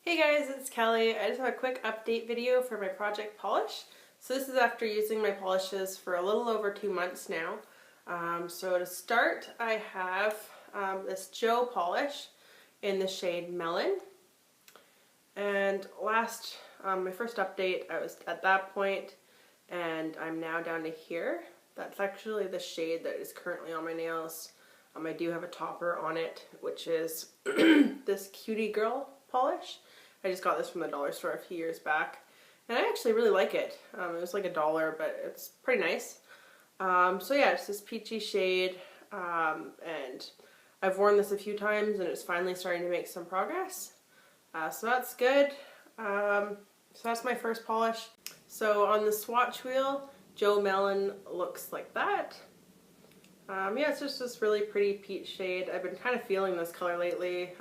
Hey guys, it's Kelly. I just have a quick update video for my project polish. So this is after using my polishes for a little over 2 months now. So to start, I have this gel polish in the shade Melon. And my first update, I was at that point, and I'm now down to here. That's actually the shade that is currently on my nails. I do have a topper on it, which is this Cutie Girl polish. I just got this from the dollar store a few years back, and I actually really like it. It was like $1, but it's pretty nice. So yeah, it's this peachy shade, and I've worn this a few times, and it's finally starting to make some progress. So that's good. So that's my first polish. So on the swatch wheel, Joe Melon looks like that. Yeah, it's just this really pretty peach shade. I've been kind of feeling this color lately,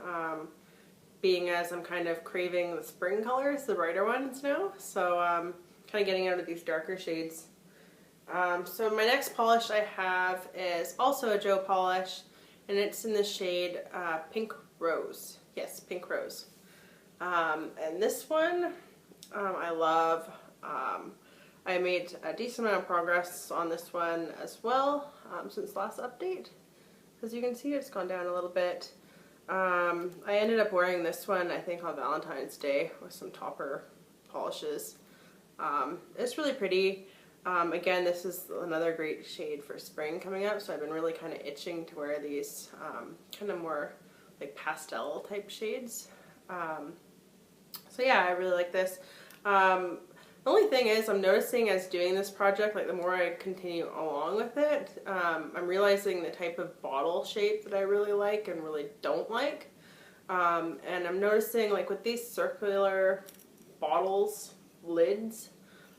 being as I'm kind of craving the spring colors, the brighter ones now. So kind of getting out of these darker shades. So my next polish I have is also a Joe polish, and it's in the shade Pink Rose. Yes, Pink Rose. And this one I love. I made a decent amount of progress on this one as well since last update. As you can see, it's gone down a little bit. I ended up wearing this one, I think, on Valentine's Day with some topper polishes. It's really pretty. Again, this is another great shade for spring coming up, so I've been really kind of itching to wear these kind of more like pastel type shades. So yeah, I really like this. The only thing is, I'm noticing as doing this project, like the more I continue along with it, I'm realizing the type of bottle shape that I really like and really don't like. And I'm noticing, like with these circular bottles, lids,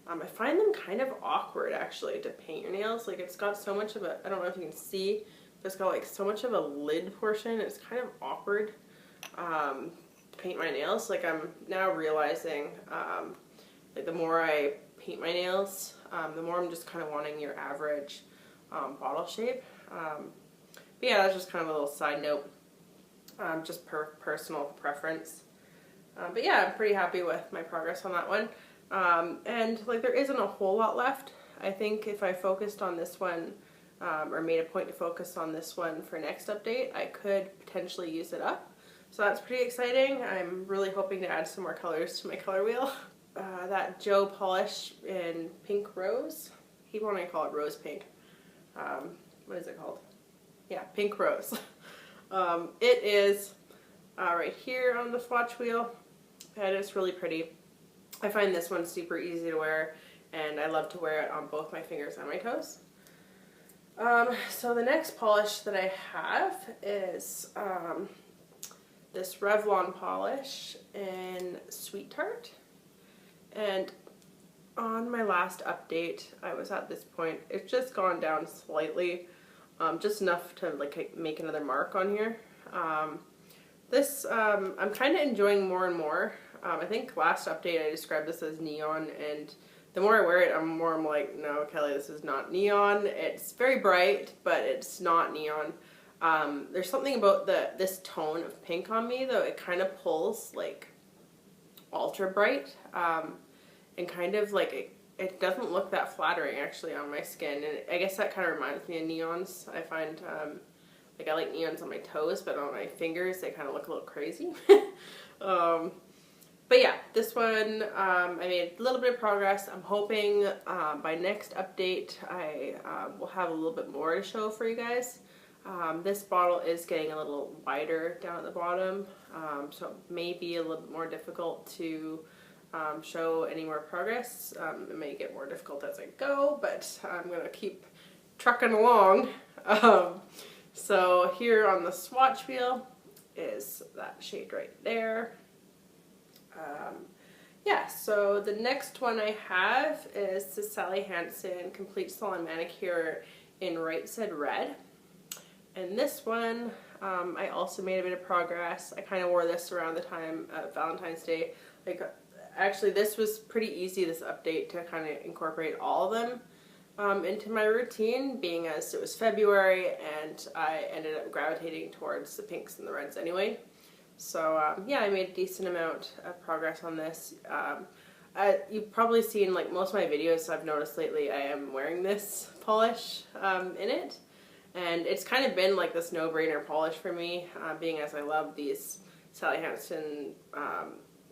I find them kind of awkward actually to paint your nails. Like it's got so much of a, I don't know if you can see, but it's got like so much of a lid portion. It's kind of awkward to paint my nails. Like I'm now realizing, like the more I paint my nails, the more I'm just kind of wanting your average bottle shape. But yeah, that's just kind of a little side note, just personal preference. But yeah, I'm pretty happy with my progress on that one. And like there isn't a whole lot left. I think if I focused on this one, or made a point to focus on this one for next update, I could potentially use it up. So that's pretty exciting. I'm really hoping to add some more colors to my color wheel. That Joe polish in Pink Rose. I keep wanting to call it Rose Pink. What is it called? Yeah, Pink Rose. It is right here on the swatch wheel, and it's really pretty. I find this one super easy to wear, and I love to wear it on both my fingers and my toes. So the next polish that I have is this Revlon polish in Sweet Tart. And on my last update, I was at this point. It's just gone down slightly, just enough to like make another mark on here. I'm kind of enjoying more and more. I think last update I described this as neon, and the more I wear it, I'm like, no, Kelly, this is not neon. It's very bright, but it's not neon. There's something about this tone of pink on me, though. It kind of pulls like ultra bright. And kind of like it doesn't look that flattering actually on my skin, and I guess that kind of reminds me of neons. I find like I like neons on my toes, but on my fingers they kind of look a little crazy. But yeah, this one I made a little bit of progress. I'm hoping by next update I will have a little bit more to show for you guys. This bottle is getting a little wider down at the bottom, so it may be a little bit more difficult to show any more progress. It may get more difficult as I go, but I'm going to keep trucking along. So here on the swatch wheel is that shade right there. Yeah, so the next one I have is the Hansen Complete Salon Manicure in Right Said Red. And this one, I also made a bit of progress. I kind of wore this around the time of Valentine's Day. Actually, this was pretty easy, this update, to kind of incorporate all of them into my routine, being as it was February and I ended up gravitating towards the pinks and the reds anyway. So yeah, I made a decent amount of progress on this. You've probably seen, like, most of my videos I've noticed lately, I am wearing this polish in it. And it's kind of been like this no-brainer polish for me, being as I love these Hansen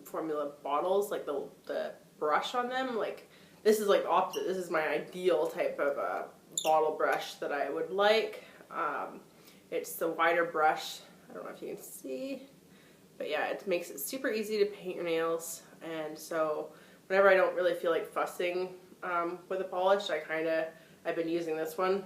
formula bottles, like the brush on them. Like, this is like the opposite. This is my ideal type of bottle brush that I would like. It's the wider brush. I don't know if you can see, but yeah, it makes it super easy to paint your nails. And so whenever I don't really feel like fussing with a polish, I've been using this one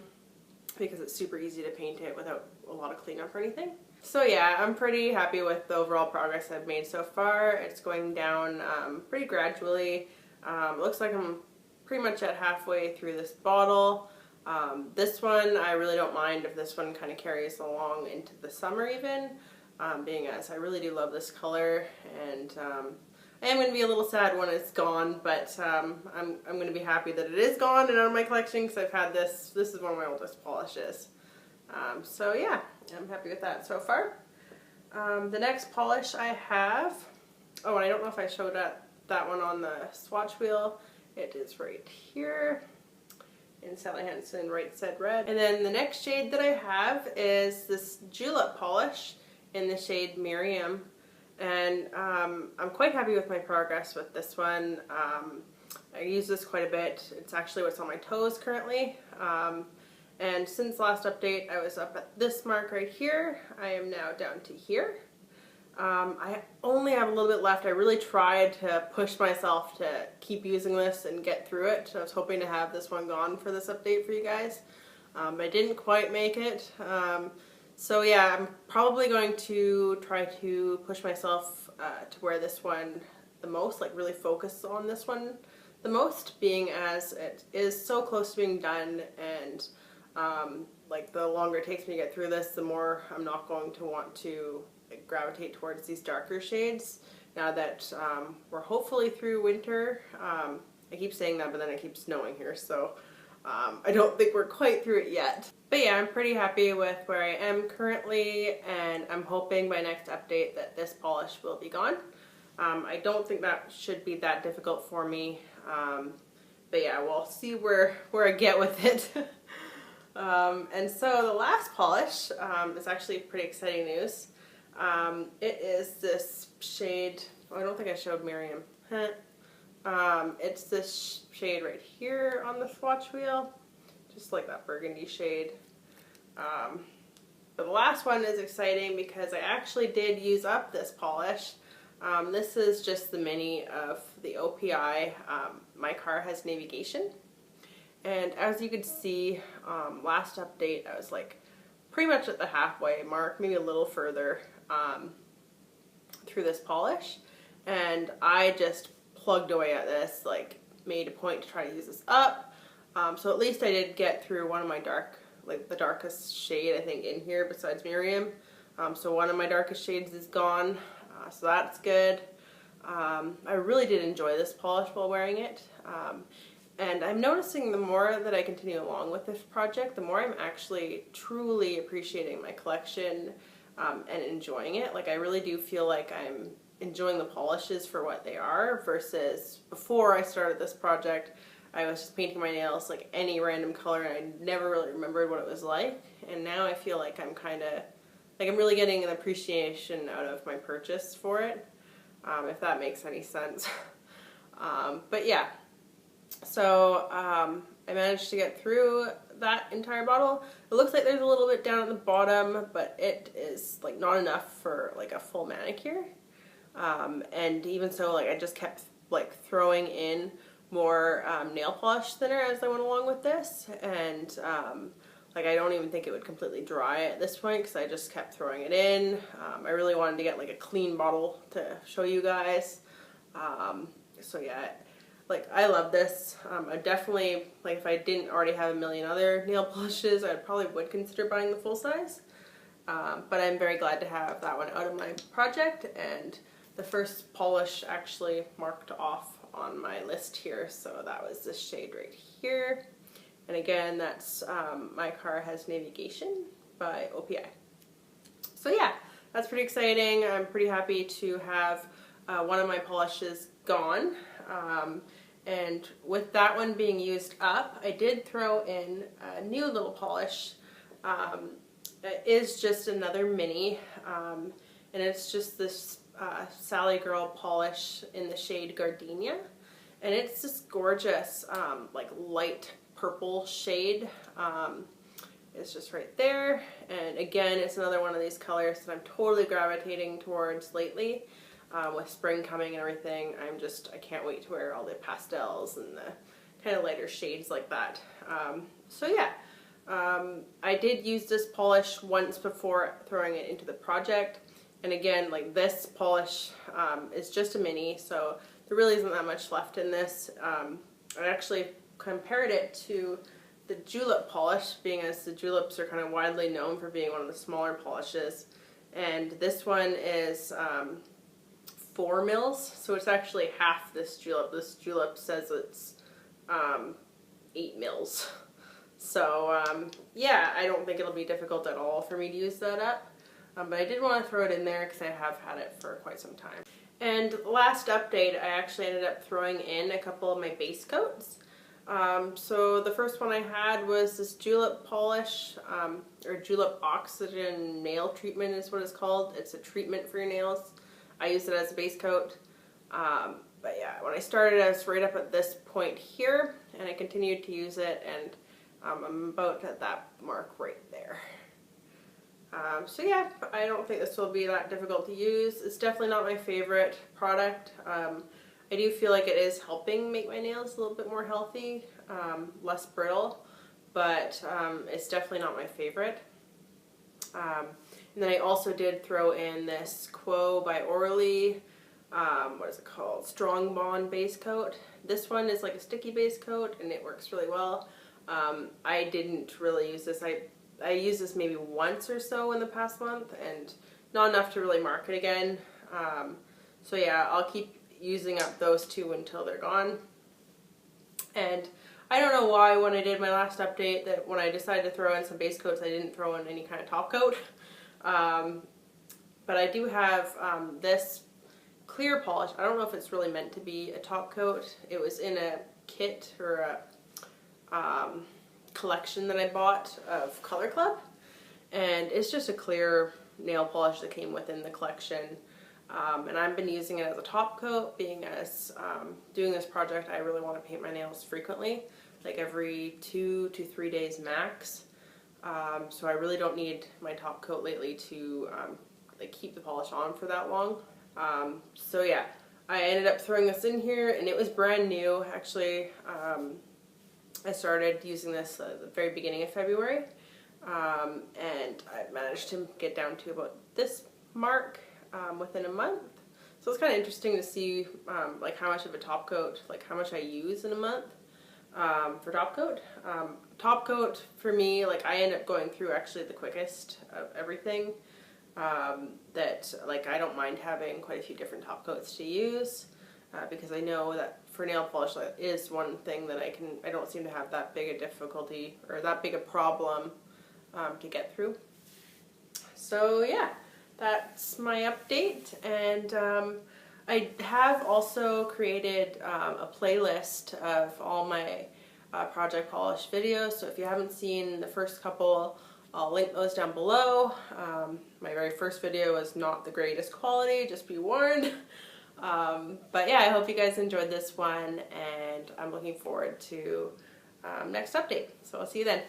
because it's super easy to paint it without a lot of cleanup or anything. So yeah, I'm pretty happy with the overall progress I've made so far. It's going down pretty gradually. It looks like I'm pretty much at halfway through this bottle. This one, I really don't mind if this one kind of carries along into the summer even, being as I really do love this color, and I am going to be a little sad when it's gone, but I'm going to be happy that it is gone and out of my collection, because I've had this. This is one of my oldest polishes. So yeah, I'm happy with that so far. The next polish I have, oh, and I don't know if I showed that one on the swatch wheel. It is right here in Salon Hansen Right Said Red. And then the next shade that I have is this Julep polish in the shade MaryAm. And I'm quite happy with my progress with this one. I use this quite a bit. It's actually what's on my toes currently. And since last update, I was up at this mark right here. I am now down to here. I only have a little bit left. I really tried to push myself to keep using this and get through it. I was hoping to have this one gone for this update for you guys. I didn't quite make it. So yeah, I'm probably going to try to push myself to wear this one the most, like really focus on this one the most, being as it is so close to being done, and like the longer it takes me to get through this, the more I'm not going to want to gravitate towards these darker shades now that we're hopefully through winter. I keep saying that, but then it keeps snowing here, so I don't think we're quite through it yet. But yeah, I'm pretty happy with where I am currently, and I'm hoping by next update that this polish will be gone. I don't think that should be that difficult for me, but yeah, we'll see where I get with it. And so the last polish is actually pretty exciting news. It is this shade, oh, I don't think I showed MaryAm. It's this shade right here on the swatch wheel, just like that burgundy shade. But the last one is exciting because I actually did use up this polish. This is just the mini of the OPI. My car has Navygation. And as you could see, last update I was like pretty much at the halfway mark, maybe a little further through this polish. And I just plugged away at this, like made a point to try to use this up. So at least I did get through one of my the darkest shade I think in here besides MaryAm. So one of my darkest shades is gone, so that's good. I really did enjoy this polish while wearing it. And I'm noticing the more that I continue along with this project, the more I'm actually truly appreciating my collection and enjoying it. Like, I really do feel like I'm enjoying the polishes for what they are, versus before I started this project, I was just painting my nails like any random color and I never really remembered what it was like. And now I feel like I'm really getting an appreciation out of my purchase for it, if that makes any sense. But yeah, so I managed to get through that entire bottle. It looks like there's a little bit down at the bottom, but it is like not enough for like a full manicure. And even so, like, I just kept like throwing in more nail polish thinner as I went along with this, and like I don't even think it would completely dry at this point because I just kept throwing it in. I really wanted to get like a clean bottle to show you guys. So yeah, like I love this. I definitely, like, if I didn't already have a million other nail polishes, I probably would consider buying the full size. But I'm very glad to have that one out of my project, and the first polish actually marked off on my list here, so that was this shade right here. And again, that's My Car Has Navygation by OPI. So yeah, that's pretty exciting. I'm pretty happy to have one of my polishes gone. And with that one being used up, I did throw in a new little polish. It is just another mini, and it's just this Sally Girl polish in the shade Gardenia. And it's just gorgeous, like light purple shade. It's just right there. And again, it's another one of these colors that I'm totally gravitating towards lately. With spring coming and everything, I can't wait to wear all the pastels and the kind of lighter shades like that. So yeah, I did use this polish once before throwing it into the project. And again, like this polish is just a mini, so there really isn't that much left in this. I actually compared it to the Julep polish, being as the Juleps are kind of widely known for being one of the smaller polishes. And this one is 4 mils, so it's actually half this Julep. This Julep says it's 8 mils. So yeah, I don't think it'll be difficult at all for me to use that up. But I did want to throw it in there because I have had it for quite some time. And last update, I actually ended up throwing in a couple of my base coats. So the first one I had was this Julep polish, or Julep Oxygen Nail Treatment is what it's called. It's a treatment for your nails. I use it as a base coat. But yeah, when I started, I was right up at this point here, and I continued to use it, and I'm about at that mark right there. So yeah, I don't think this will be that difficult to use. It's definitely not my favorite product. I do feel like it is helping make my nails a little bit more healthy, less brittle, but it's definitely not my favorite. And then I also did throw in this Quo by Orly, what is it called? Strong Bond base coat. This one is like a sticky base coat and it works really well. I didn't really use this. I used this maybe once or so in the past month and not enough to really mark it again. So yeah, I'll keep using up those two until they're gone. And I don't know why when I did my last update that when I decided to throw in some base coats I didn't throw in any kind of top coat. But I do have this clear polish. I don't know if it's really meant to be a top coat. It was in a kit or a collection that I bought of Color Club, and it's just a clear nail polish that came within the collection. And I've been using it as a top coat, being as doing this project I really want to paint my nails frequently, like every 2 to 3 days max. So I really don't need my top coat lately to like keep the polish on for that long. So yeah, I ended up throwing this in here and it was brand new. Actually, I started using this at the very beginning of February, and I managed to get down to about this mark within a month. So it's kind of interesting to see like how much of a top coat, like how much I use in a month for top coat. Top coat for me, like I end up going through actually the quickest of everything. That like I don't mind having quite a few different top coats to use. Because I know that for nail polish that is one thing that I don't seem to have that big a difficulty or that big a problem to get through. So yeah, that's my update, and I have also created a playlist of all my project polish videos, so if you haven't seen the first couple, I'll link those down below. My very first video was not the greatest quality, just be warned. But yeah, I hope you guys enjoyed this one, and I'm looking forward to next update. So I'll see you then.